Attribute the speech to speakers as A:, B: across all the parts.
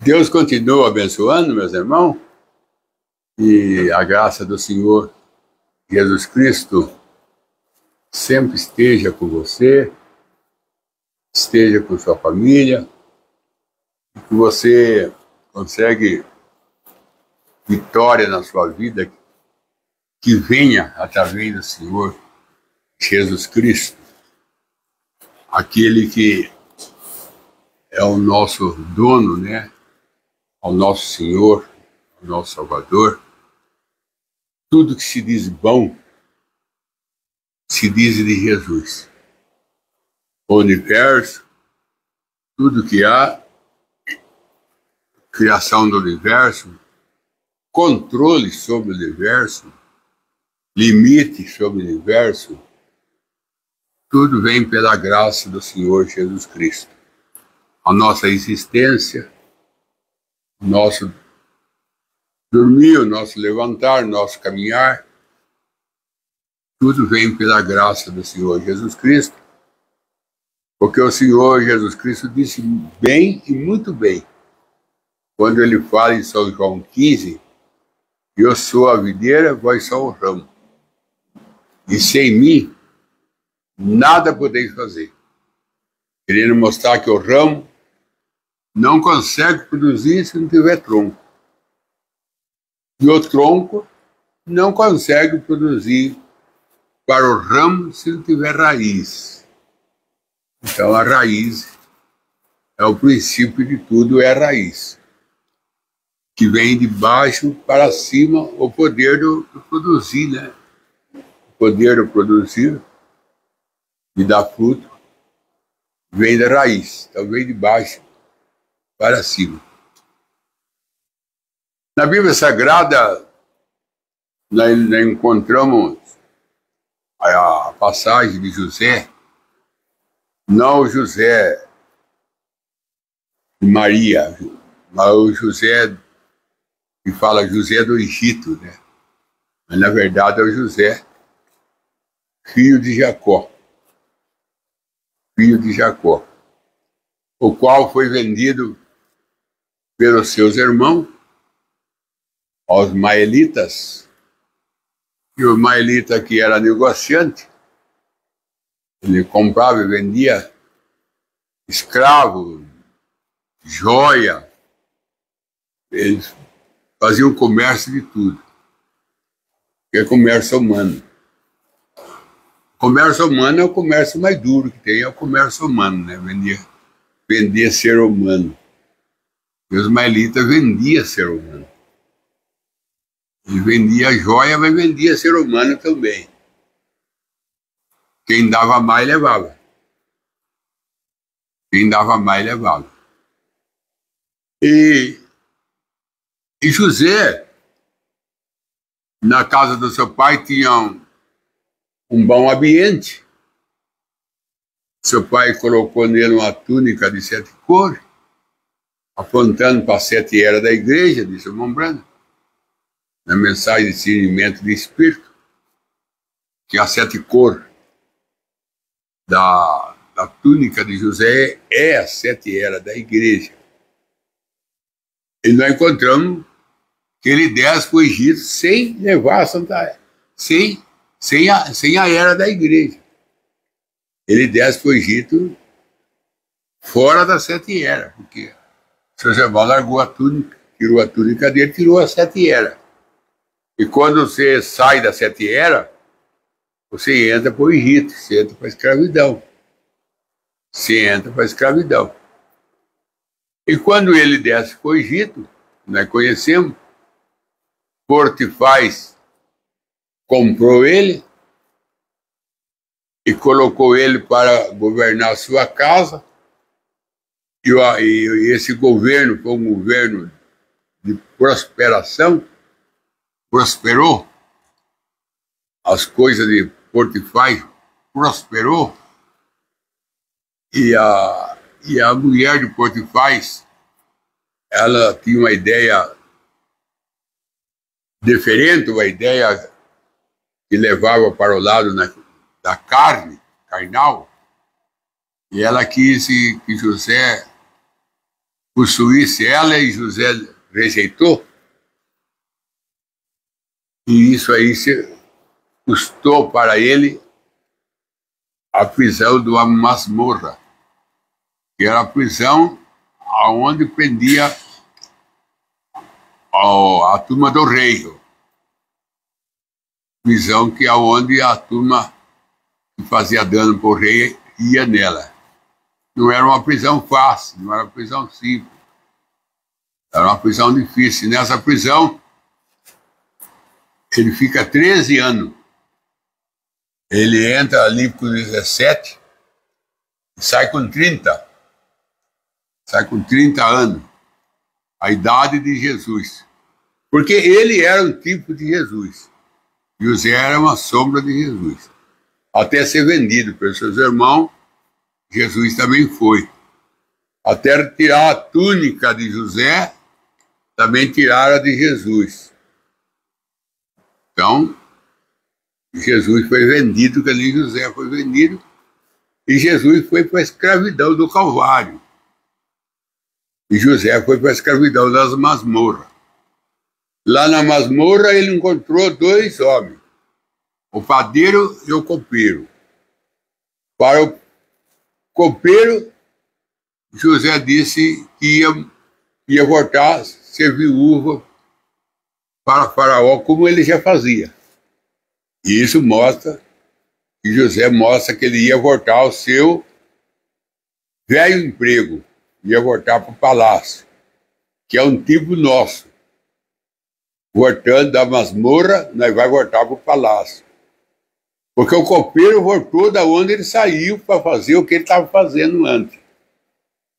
A: Deus continua abençoando, meus irmãos, e a graça do Senhor Jesus Cristo sempre esteja com você, esteja com sua família, e que você consegue vitória na sua vida, que venha através do Senhor Jesus Cristo, aquele que é o nosso dono, né? Ao nosso Senhor, ao nosso Salvador. Tudo que se diz bom, se diz de Jesus. O universo, tudo que há, criação do universo, controle sobre o universo, limite sobre o universo, tudo vem pela graça do Senhor Jesus Cristo. A nossa existência, o nosso dormir, o nosso levantar, o nosso caminhar, tudo vem pela graça do Senhor Jesus Cristo, porque o Senhor Jesus Cristo disse bem e muito bem, quando ele fala em São João 15, eu sou a videira, vós sois o ramo, e sem mim nada podeis fazer. Querendo mostrar que o ramo não consegue produzir se não tiver tronco. E o tronco não consegue produzir para o ramo se não tiver raiz. Então a raiz é o princípio de tudo, é a raiz. Que vem de baixo para cima o poder do produzir, né? O poder do produzir e dar fruto vem da raiz. Então vem de baixo para cima. Na Bíblia Sagrada, nós encontramos a passagem de José, não o José de Maria, mas o José que fala José do Egito, né? Mas na verdade é o José, filho de Jacó, o qual foi vendido pelos seus irmãos, aos maelitas, e o maelita que era negociante, ele comprava e vendia escravo, joia, eles faziam comércio de tudo, que é comércio humano. Comércio humano é o comércio mais duro que tem, é o comércio humano, né? Vendia ser humano. E os maelitas vendiam ser humano. Ele vendia joia, mas vendia ser humano também. Quem dava mais, levava. E José, na casa do seu pai, tinha um bom ambiente. Seu pai colocou nele uma túnica de 7 cores, apontando para as 7 eras da igreja, disse o irmão Brando, na mensagem de discernimento de espírito, que a 7 cores da túnica de José é a 7 eras da igreja. E nós encontramos que ele desce para o Egito sem levar a Santa, sem a era da igreja. Ele desce para o Egito fora das 7 eras, porque seu irmão largou a túnica, tirou a túnica dele, tirou as 7 eras. E quando você sai da 7 eras, você entra para o Egito, você entra para a escravidão. E quando ele desce para o Egito, nós conhecemos, Potifar comprou ele e colocou ele para governar a sua casa, e esse governo foi um governo de prosperação, prosperou, as coisas de Potifar prosperou, e a mulher de Potifar, ela tinha uma ideia diferente, uma ideia que levava para o lado da carne, carnal, e ela quis que José possuísse ela e José rejeitou. E isso aí custou para ele a prisão de uma masmorra, que era a prisão aonde prendia a turma do rei. Prisão que é onde a turma que fazia dano para o rei ia nela. Não era uma prisão fácil, não era uma prisão simples. Era uma prisão difícil. Nessa prisão, ele fica 13 anos. Ele entra ali com 17 e sai com 30. Sai com 30 anos. A idade de Jesus. Porque ele era um tipo de Jesus. José era uma sombra de Jesus. Até ser vendido pelos seus irmãos, Jesus também foi. Até tirar a túnica de José, também tiraram a de Jesus. Então, Jesus foi vendido, que ali José foi vendido, e Jesus foi para a escravidão do Calvário. E José foi para a escravidão das masmorras. Lá na masmorra ele encontrou 2 homens, o padeiro e o copeiro. Para o copeiro, José disse que ia voltar a ser viúva para Faraó, como ele já fazia. E isso mostra, que José mostra que ele ia voltar ao seu velho emprego, ia voltar para o palácio, que é um tipo nosso. Voltando da masmorra, nós vamos voltar para o palácio. Porque o copeiro voltou da onde ele saiu para fazer o que ele estava fazendo antes.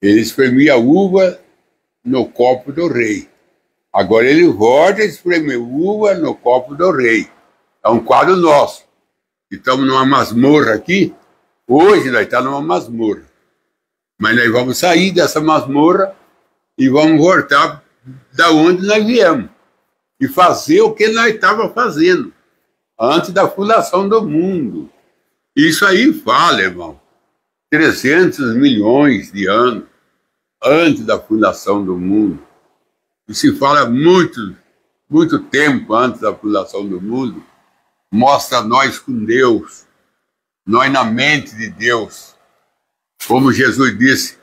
A: Ele espremia a uva no copo do rei. Agora ele volta e espreme uva no copo do rei. É um quadro nosso. Estamos numa masmorra aqui. Hoje nós estamos numa masmorra. Mas nós vamos sair dessa masmorra e vamos voltar da onde nós viemos. E fazer o que nós estávamos fazendo antes da fundação do mundo. Isso aí fala, irmão, 300 milhões de anos antes da fundação do mundo. E se fala muito tempo antes da fundação do mundo, mostra nós com Deus, nós na mente de Deus. Como Jesus disse,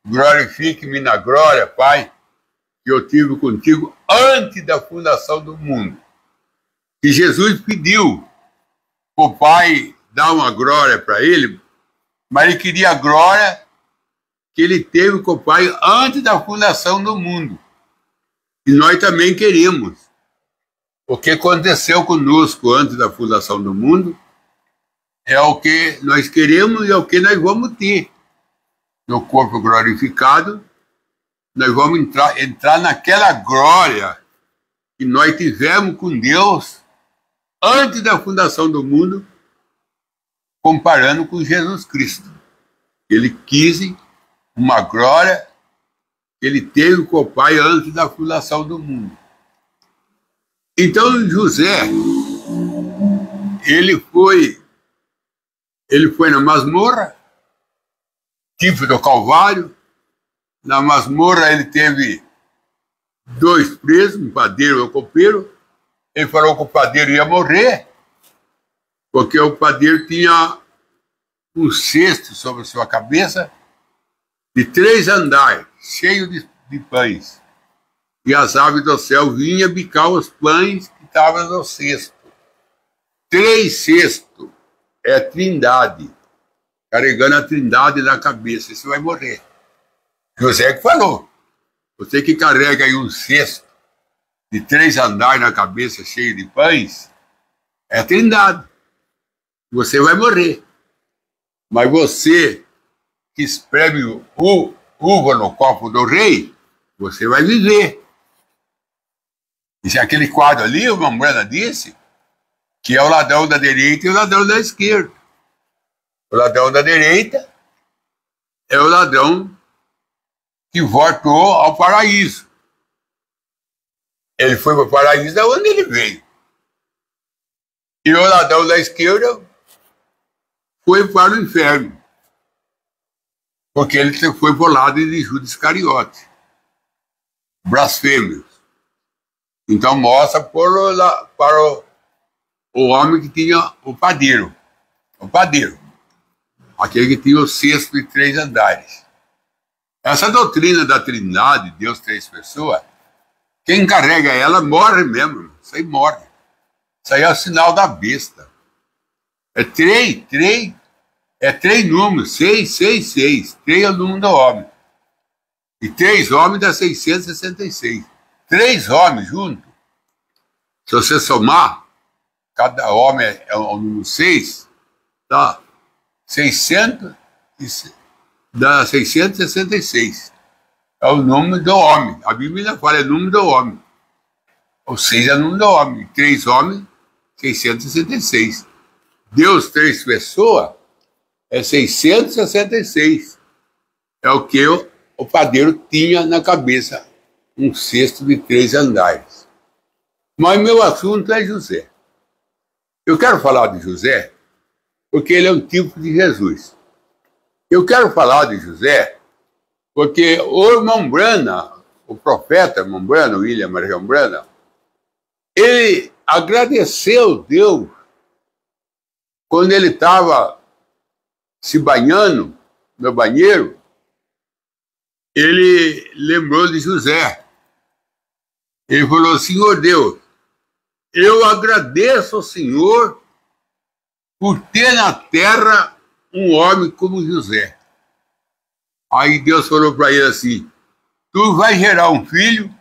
A: glorifique-me na glória, Pai, que eu tive contigo antes da fundação do mundo. E Jesus pediu o Pai dar uma glória para ele, mas ele queria a glória que ele teve com o Pai antes da fundação do mundo. E nós também queremos. O que aconteceu conosco antes da fundação do mundo é o que nós queremos e é o que nós vamos ter. No corpo glorificado, nós vamos entrar naquela glória que nós tivemos com Deus antes da fundação do mundo, comparando com Jesus Cristo. Ele quis uma glória que ele teve com o Pai antes da fundação do mundo. Então José, ele foi na masmorra, tipo do Calvário. Na masmorra ele teve 2 presos, um padeiro e um copeiro. Ele falou que o padeiro ia morrer, porque o padeiro tinha um cesto sobre a sua cabeça de 3 andares, cheio de pães. E as aves do céu vinham bicar os pães que estavam no cesto. 3 cestos é a trindade, carregando a trindade na cabeça. Você vai morrer. José que falou. Você que carrega aí um cesto de 3 andares na cabeça, cheio de pães, é a trindade. Você vai morrer. Mas você que espreme uva no copo do rei, você vai viver. E se aquele quadro ali, uma moeda disse, que é o ladrão da direita e o ladrão da esquerda. O ladrão da direita é o ladrão que voltou ao paraíso. Ele foi para o paraíso da onde ele veio. E o ladrão da esquerda foi para o inferno. Porque ele foi para o lado de Judas Iscariote. blasfêmios. Então mostra para o homem que tinha o padeiro, aquele que tinha o cesto de 3 andares. Essa doutrina da Trindade, Deus 3 pessoas, quem carrega ela morre mesmo, isso aí morre. Isso aí é o sinal da besta. É 3 números, 6, 6, 6. 3 é o número do homem. E 3 homens dá 666. 3 homens juntos. Se você somar, cada homem é o número 6, dá 666. É o número do homem. A Bíblia fala, é o número do homem. O 6 é o número do homem. 3 homens, 666. Deus 3 pessoas é 666. É o que o padeiro tinha na cabeça, um cesto de 3 andares. Mas meu assunto é José. Eu quero falar de José porque ele é um tipo de Jesus. Eu quero falar de José porque o irmão Branham, o profeta irmão Branham, William Marion Branham, ele agradeceu Deus quando ele estava se banhando no banheiro. Ele lembrou de José. Ele falou: Senhor Deus, eu agradeço ao Senhor por ter na terra um homem como José. Aí Deus falou para ele assim: tu vai gerar um filho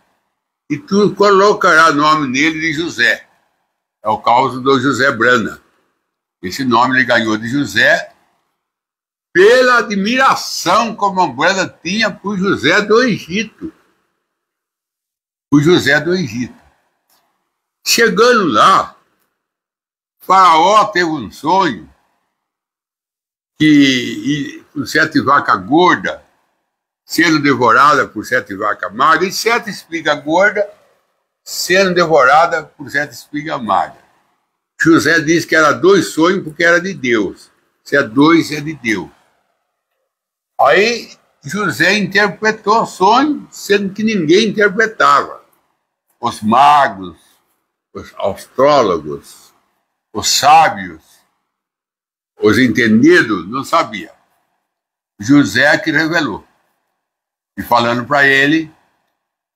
A: e tu colocará o nome nele de José. É o caso do José Branham. Esse nome ele ganhou de José pela admiração que o Branham tinha por José do Egito. Por José do Egito. Chegando lá, Faraó teve um sonho que com 7 vacas gordas sendo devorada por 7 vacas magras e 7 espigas gordas sendo devorada por 7 espigas magras. José disse que era 2 sonhos porque era de Deus. Se é 2, é de Deus. Aí José interpretou o sonho, sendo que ninguém interpretava. Os magos, os astrólogos, os sábios, os entendidos, não sabiam. José que revelou. E falando para ele,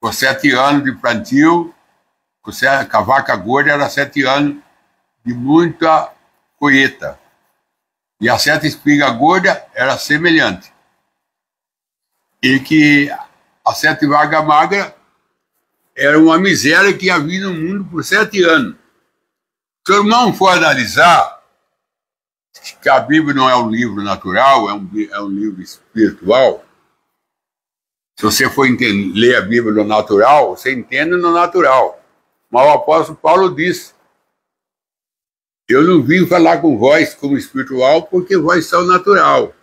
A: com 7 anos de plantio, com a vaca gorda era 7 anos de muita colheita. E a 7 espigas gordas era semelhante. E que a 7 vacas magras era uma miséria que havia no mundo por 7 anos. Se o irmão for analisar que a Bíblia não é um livro natural, é um livro espiritual, se você for ler a Bíblia no natural, você entende no natural. Mas o apóstolo Paulo disse: eu não vim falar com voz como espiritual, porque voz são natural.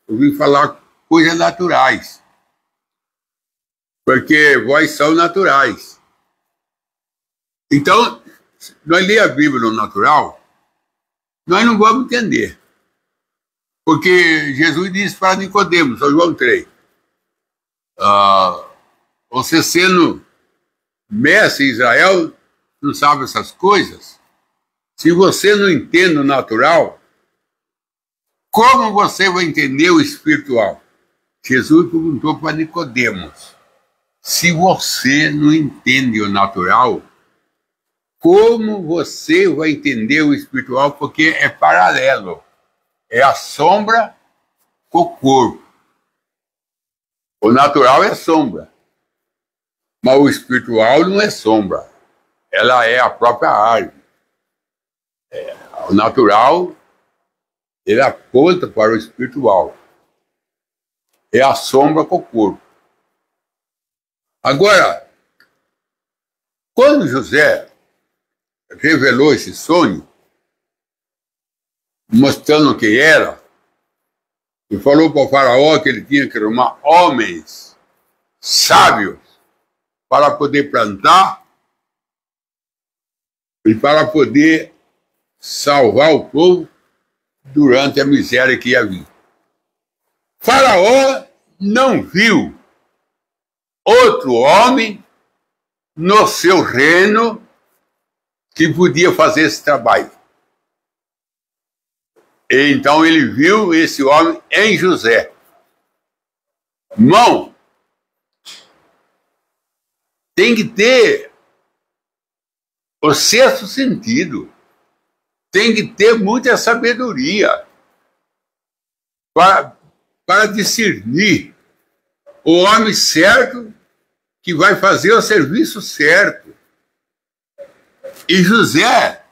A: Eu vim falar coisas naturais. Porque voz são naturais. Então, nós lemos a Bíblia no natural, nós não vamos entender. Porque Jesus disse para Nicodemos, São João 3, você sendo mestre em Israel, não sabe essas coisas? Se você não entende o natural, como você vai entender o espiritual? Jesus perguntou para Nicodemos: se você não entende o natural, como você vai entender o espiritual? Porque é paralelo. É a sombra com o corpo. O natural é sombra. Mas o espiritual não é sombra. Ela é a própria árvore. O natural, ele aponta para o espiritual. É a sombra com o corpo. Agora, quando José revelou esse sonho, mostrando o que era, e falou para o faraó que ele tinha que arrumar homens sábios para poder plantar e para poder salvar o povo durante a miséria que ia vir. Faraó não viu outro homem no seu reino que podia fazer esse trabalho. E então ele viu esse homem em José. Irmão, tem que ter o sexto sentido. Tem que ter muita sabedoria para discernir o homem certo que vai fazer o serviço certo. E José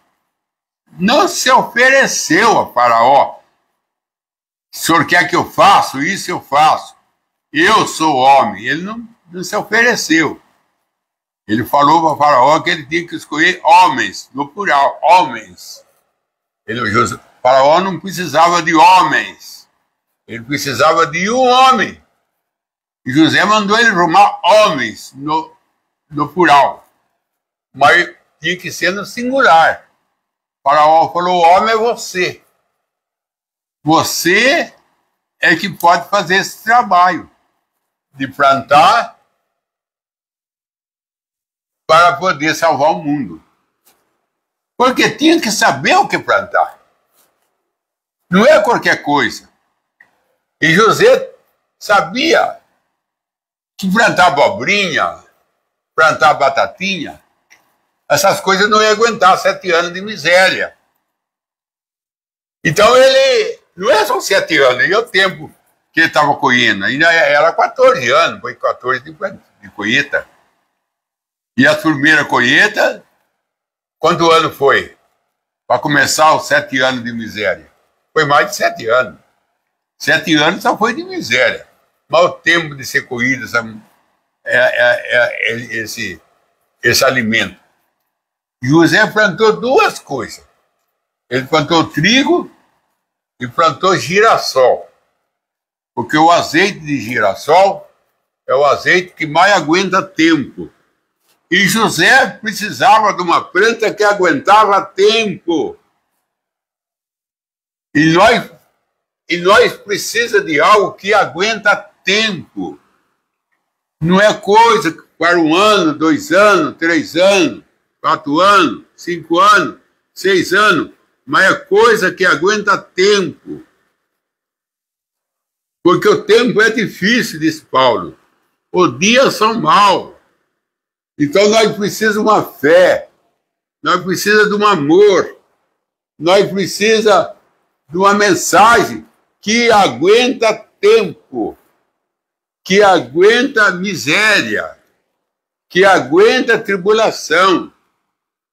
A: não se ofereceu a Faraó. O senhor quer que eu faça isso? Eu faço. Eu sou homem. Ele não se ofereceu. Ele falou para Faraó que ele tinha que escolher homens, no plural, homens. Faraó não precisava de homens. Ele precisava de um homem. E José mandou ele arrumar homens no plural. Mas tinha que ser no singular. Faraó falou, o homem é você. Você é que pode fazer esse trabalho de plantar para poder salvar o mundo. Porque tinha que saber o que plantar. Não é qualquer coisa. E José sabia que plantar abobrinha, plantar batatinha, essas coisas não iam aguentar 7 anos de miséria. Então ele, não é só 7 anos, e o tempo que ele estava colhendo, ainda era 14 anos, foi 14 de colheita. E a primeira colheita, quanto ano foi? Para começar os 7 anos de miséria. Foi mais de 7 anos. 7 anos só foi de miséria. Mas o tempo de ser colhido esse alimento. José plantou 2 coisas. Ele plantou trigo e plantou girassol. Porque o azeite de girassol é o azeite que mais aguenta tempo. E José precisava de uma planta que aguentava tempo. E nós precisamos de algo que aguenta tempo. Não é coisa para 1 ano, 2 anos, 3 anos, 4 anos, 5 anos, 6 anos, mas é coisa que aguenta tempo. Porque o tempo é difícil, disse Paulo. Os dias são maus. Então nós precisamos de uma fé, nós precisamos de um amor, nós precisamos de uma mensagem que aguenta tempo, que aguenta miséria, que aguenta tribulação,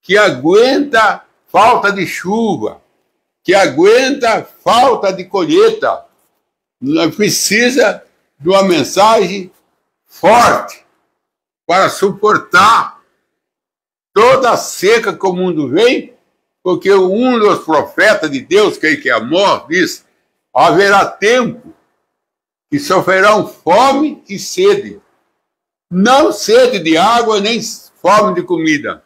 A: que aguenta falta de chuva, que aguenta falta de colheita. Nós precisamos de uma mensagem forte para suportar toda a seca que o mundo vem, porque um dos profetas de Deus, que é Amós, diz, haverá tempo que sofrerão fome e sede. Não sede de água, nem fome de comida,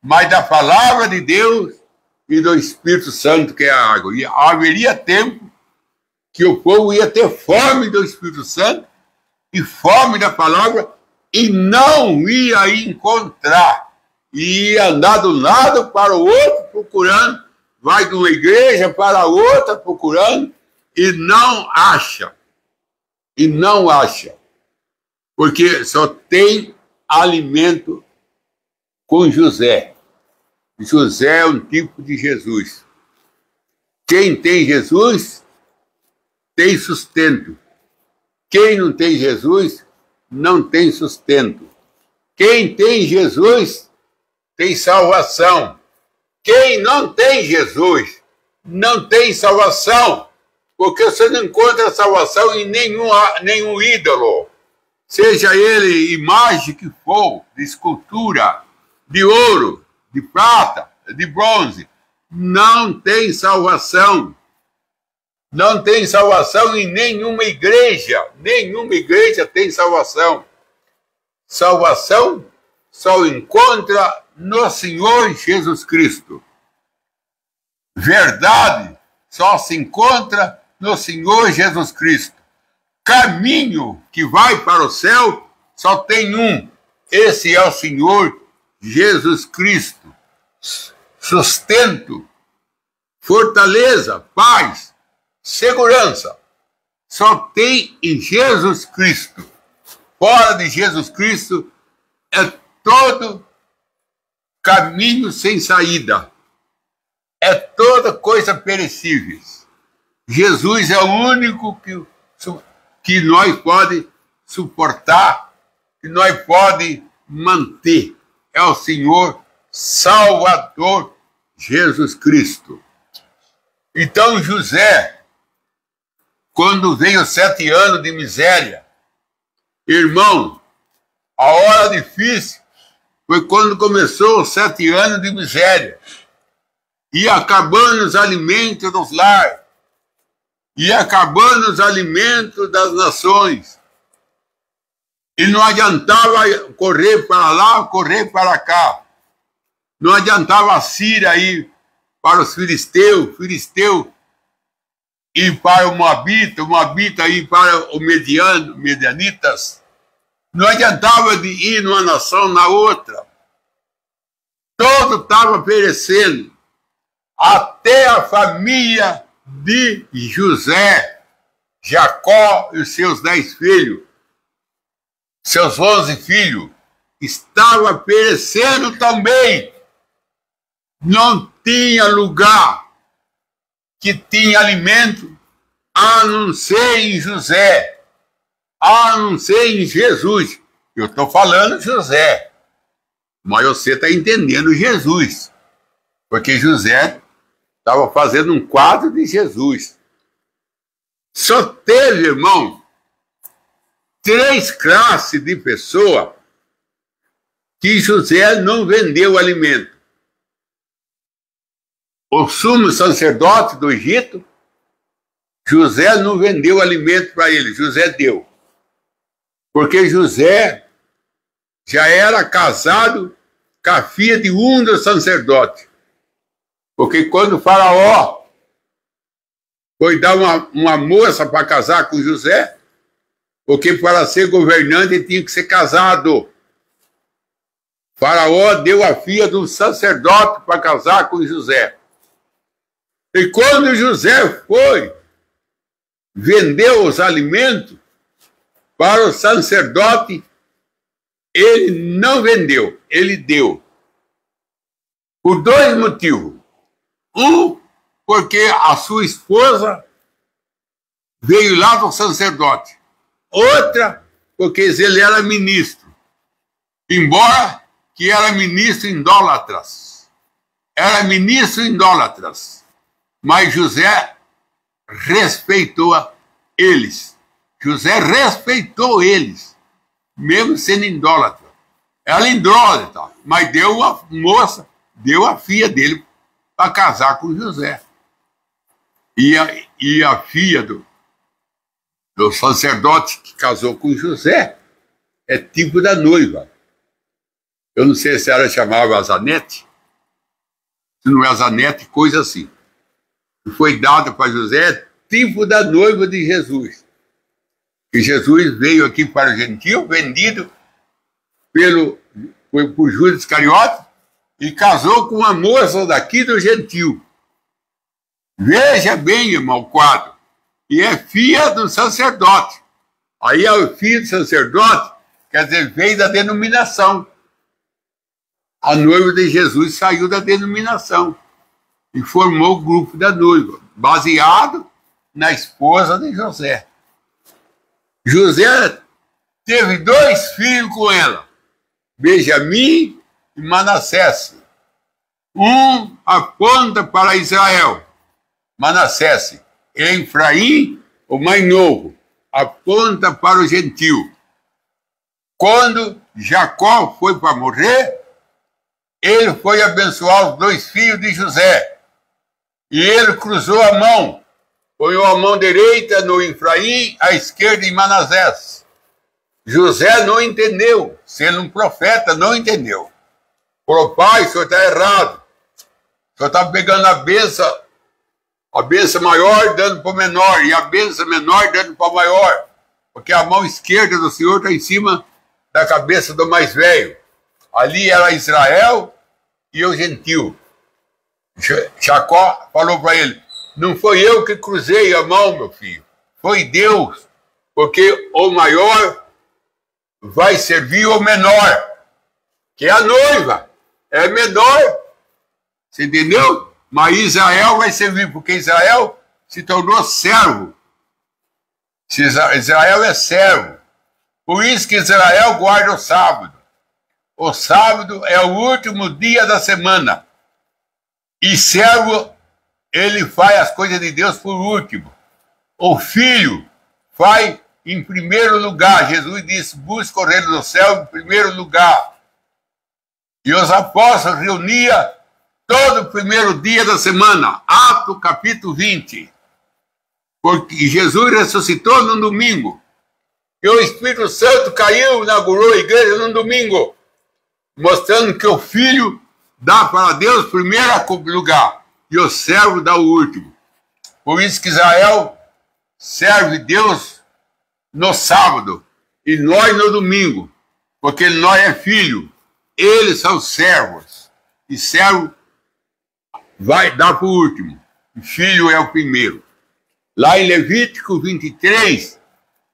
A: mas da palavra de Deus e do Espírito Santo, que é a água. E haveria tempo que o povo ia ter fome do Espírito Santo e fome da palavra, e não ia encontrar, ia andar de um lado para o outro procurando, vai de uma igreja para a outra procurando, e não acha, porque só tem alimento com José. José é um tipo de Jesus. Quem tem Jesus tem sustento. Quem não tem Jesus não tem sustento. Quem tem Jesus tem salvação. Quem não tem Jesus não tem salvação, porque você não encontra salvação em nenhum ídolo, seja ele imagem que for, de escultura, de ouro, de prata, de bronze. Não tem salvação. Não tem salvação em nenhuma igreja. Nenhuma igreja tem salvação. Salvação só encontra no Senhor Jesus Cristo. Verdade só se encontra no Senhor Jesus Cristo. Caminho que vai para o céu só tem um. Esse é o Senhor Jesus Cristo, sustento, fortaleza, paz, segurança, só tem em Jesus Cristo. Fora de Jesus Cristo é todo caminho sem saída. É toda coisa perecível. Jesus é o único que nós pode suportar, que nós pode manter. É o Senhor Salvador Jesus Cristo. Então José, quando veio 7 anos de miséria, irmão, a hora difícil foi quando começou os 7 anos de miséria. Ia acabando os alimentos dos lares. Ia acabando os alimentos das nações. E não adiantava correr para lá, correr para cá. Não adiantava a Síria ir para os filisteus, filisteu ir para o Moabita ir para os medianitas. Não adiantava de ir numa nação na outra. Todo estava perecendo. Até a família de José, Jacó e os seus 10 filhos, seus 11 filhos, estava perecendo também. Não tinha lugar que tinha alimento, a não ser em José, a não ser em Jesus. Eu estou falando José, mas você está entendendo Jesus, porque José estava fazendo um quadro de Jesus. Só teve, irmão, 3 classes de pessoa que José não vendeu alimento. O sumo sacerdote do Egito, José não vendeu alimento para ele, José deu. Porque José já era casado com a filha de um dos sacerdotes. Porque quando o faraó foi dar uma moça para casar com José, porque para ser governante ele tinha que ser casado. O faraó deu a filha do sacerdote para casar com José. E quando José foi, vendeu os alimentos para o sacerdote, ele não vendeu, ele deu. Por 2 motivos. Um, porque a sua esposa veio lá do sacerdote. Outra, porque ele era ministro. Embora que era ministro idólatras. Era ministro idólatras. Mas José respeitou eles. José respeitou eles, mesmo sendo idólatra. Era idólatra, mas deu a moça, deu a filha dele para casar com José. E a filha do sacerdote que casou com José é tipo da noiva. Eu não sei se ela chamava Zanete, se não é Zanete, coisa assim. Que foi dado para José, tipo da noiva de Jesus. Que Jesus veio aqui para o gentio, vendido por Judas Iscariote, e casou com uma moça daqui do gentio. Veja bem, irmão, o quadro. E é filha do sacerdote. Aí é filho do sacerdote, quer dizer, veio da denominação. A noiva de Jesus saiu da denominação e formou o grupo da noiva, baseado na esposa de José. José teve 2 filhos com ela, Benjamim e Manassés. Um aponta para Israel, Manassés. Efraim, o mais novo, aponta para o gentio. Quando Jacó foi para morrer, ele foi abençoar os 2 filhos de José. E ele cruzou a mão, põe a mão direita no Efraim, a esquerda em Manassés. José não entendeu, sendo um profeta, não entendeu. Falou: pai, o senhor está errado. O senhor está pegando a benção maior dando para o menor, e a benção menor dando para o maior. Porque a mão esquerda do senhor está em cima da cabeça do mais velho. Ali era Israel e o gentil. Jacó falou para ele: não foi eu que cruzei a mão, meu filho, foi Deus, porque o maior vai servir o menor, que é a noiva, é menor, você entendeu? Mas Israel vai servir, porque Israel se tornou servo. Israel é servo. Por isso que Israel guarda o sábado. O sábado é o último dia da semana. E servo, ele faz as coisas de Deus por último. O filho faz em primeiro lugar. Jesus disse: busca o reino do céu em primeiro lugar. E os apóstolos reuniam todo o primeiro dia da semana. Atos capítulo 20. Porque Jesus ressuscitou no domingo. E o Espírito Santo caiu, inaugurou a igreja no domingo, mostrando que o filho dá para Deus primeiro lugar e o servo dá o último. Por isso que Israel serve Deus no sábado e nós no domingo, porque nós é filho, eles são servos, e servo vai dar para o último, e filho é o primeiro. Lá em Levítico 23,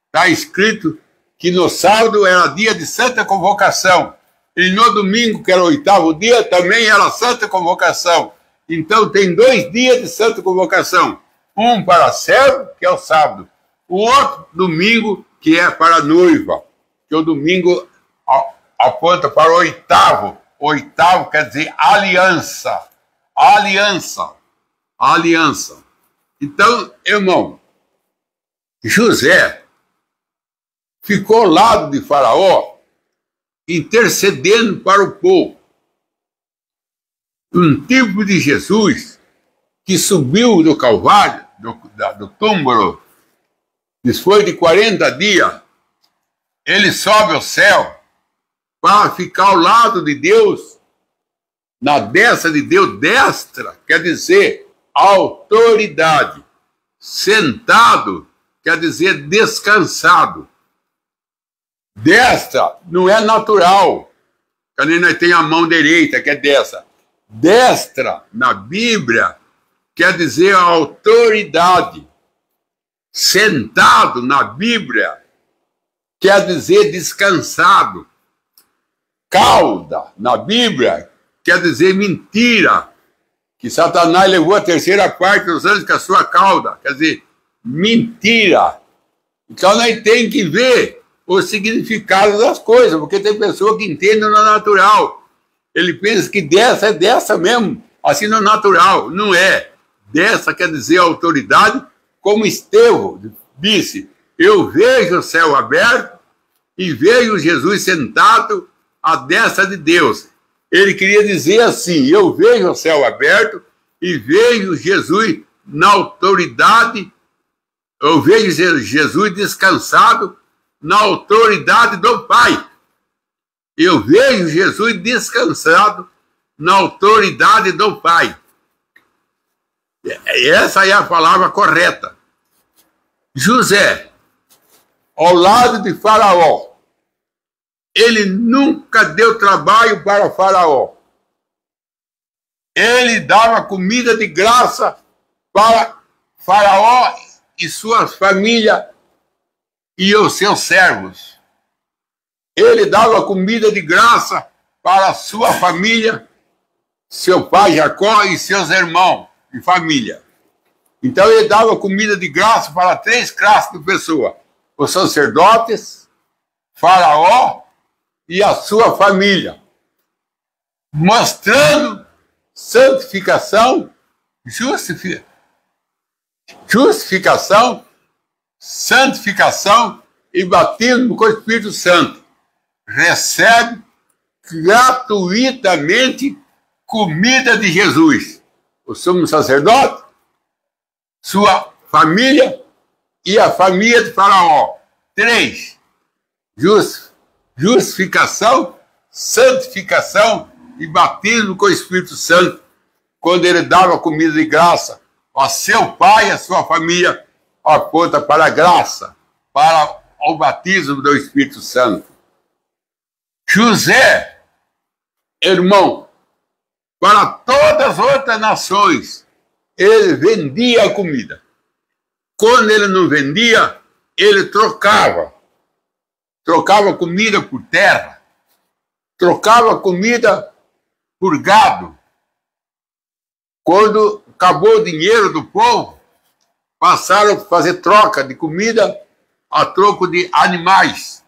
A: está escrito que no sábado era dia de santa convocação, e no domingo, que era o 8º dia, também era santa convocação. Então tem 2 dias de santa convocação, um para servo, que é o sábado, o outro domingo, que é para a noiva, que o domingo aponta para o 8º. O 8º quer dizer aliança, aliança, aliança. Então, irmão, José ficou ao lado de Faraó, intercedendo para o povo. Um tipo de Jesus que subiu do Calvário, do túmulo, depois de 40 dias, ele sobe ao céu para ficar ao lado de Deus, na destra de Deus. Destra quer dizer autoridade. Sentado quer dizer descansado. Destra não é natural, que nem nós temos a mão direita, que é destra. Destra, na Bíblia, quer dizer autoridade. Sentado, na Bíblia, quer dizer descansado. Cauda, na Bíblia, quer dizer mentira. Que Satanás levou a 3ª parte dos anos com a sua cauda, quer dizer mentira. Então nós temos que ver o significado das coisas, porque tem pessoa que entende no natural. Ele pensa que dessa é dessa mesmo, assim no natural. Não é. Dessa quer dizer autoridade, como Estevão disse: eu vejo o céu aberto e vejo Jesus sentado à destra de Deus. Ele queria dizer assim: eu vejo o céu aberto e vejo Jesus na autoridade, eu vejo Jesus descansado na autoridade do Pai. Eu vejo Jesus descansado na autoridade do Pai. Essa é a palavra correta. José, ao lado de Faraó, ele nunca deu trabalho para Faraó. Ele dava comida de graça para Faraó e suas famílias e os seus servos. Ele dava comida de graça para a sua família, seu pai Jacó e seus irmãos e família. Então ele dava comida de graça para 3 classes de pessoas: os sacerdotes, Faraó e a sua família, mostrando santificação, justificação, santificação e batismo com o Espírito Santo. Recebe gratuitamente comida de Jesus. O sumo sacerdote, sua família e a família de Faraó. 3. Justificação, santificação e batismo com o Espírito Santo, quando ele dava comida de graça a seu pai e a sua família, aponta para a graça, para o batismo do Espírito Santo. José irmão, para todas as outras nações, ele vendia a comida. Quando ele não vendia, ele trocava. Trocava comida por terra. Trocava comida por gado. Quando acabou o dinheiro do povo, passaram a fazer troca de comida a troco de animais.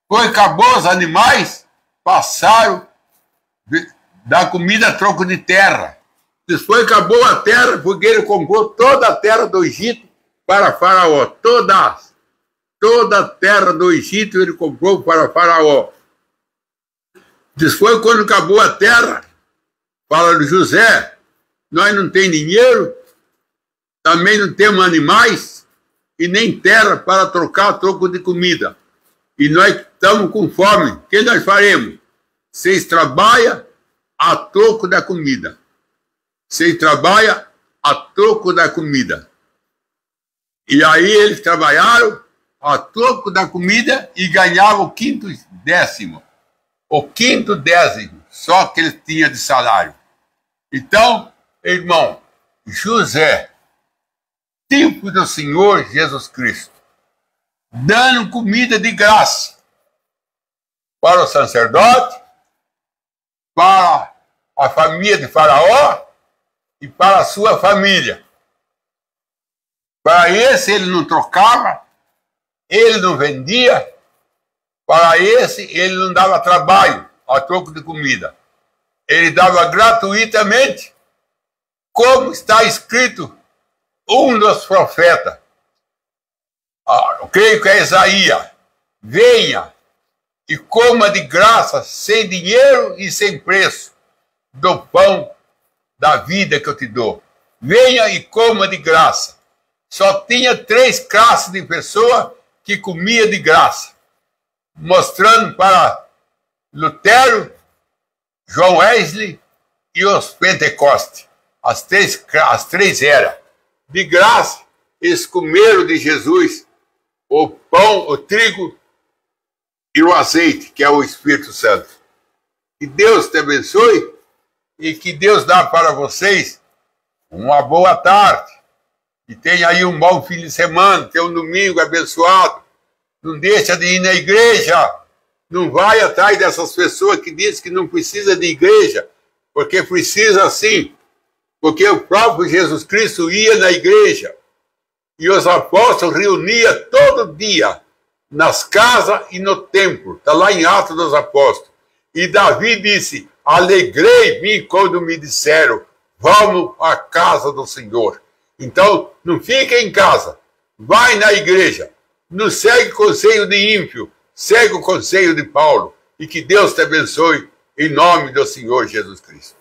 A: Quando acabou os animais, passaram da comida a troco de terra. Depois acabou a terra, porque ele comprou toda a terra do Egito para Faraó. Toda a terra do Egito ele comprou para Faraó. Depois, quando acabou a terra, fala José, nós não temos dinheiro, também não temos animais e nem terra para trocar a troco de comida. E nós estamos com fome. O que nós faremos? Vocês trabalham a troco da comida. Vocês trabalham a troco da comida. E aí eles trabalharam a troco da comida e ganhavam o quinto décimo. O quinto décimo, só que ele tinha de salário. Então, irmão, José, tipo do Senhor Jesus Cristo, dando comida de graça para o sacerdote, para a família de Faraó e para a sua família. Para esse ele não trocava, ele não vendia, para esse ele não dava trabalho a troco de comida. Ele dava gratuitamente, como está escrito um dos profetas. Eu creio que é Isaías. Venha e coma de graça, sem dinheiro e sem preço, do pão da vida que eu te dou. Venha e coma de graça. Só tinha 3 classes de pessoa que comia de graça, mostrando para Lutero, João Wesley e os Pentecostes. As três eras. De graça, eles comeram de Jesus o pão, o trigo e o azeite, que é o Espírito Santo. Que Deus te abençoe e que Deus dá para vocês uma boa tarde. E tenha aí um bom fim de semana, tenha um domingo abençoado. Não deixa de ir na igreja. Não vai atrás dessas pessoas que dizem que não precisa de igreja, porque precisa sim. Porque o próprio Jesus Cristo ia na igreja e os apóstolos reuniam todo dia nas casas e no templo. Está lá em Atos dos Apóstolos. E Davi disse, alegrei-me quando me disseram, vamos à casa do Senhor. Então, não fique em casa, vai na igreja. Não segue o conselho de ímpio, segue o conselho de Paulo. E que Deus te abençoe em nome do Senhor Jesus Cristo.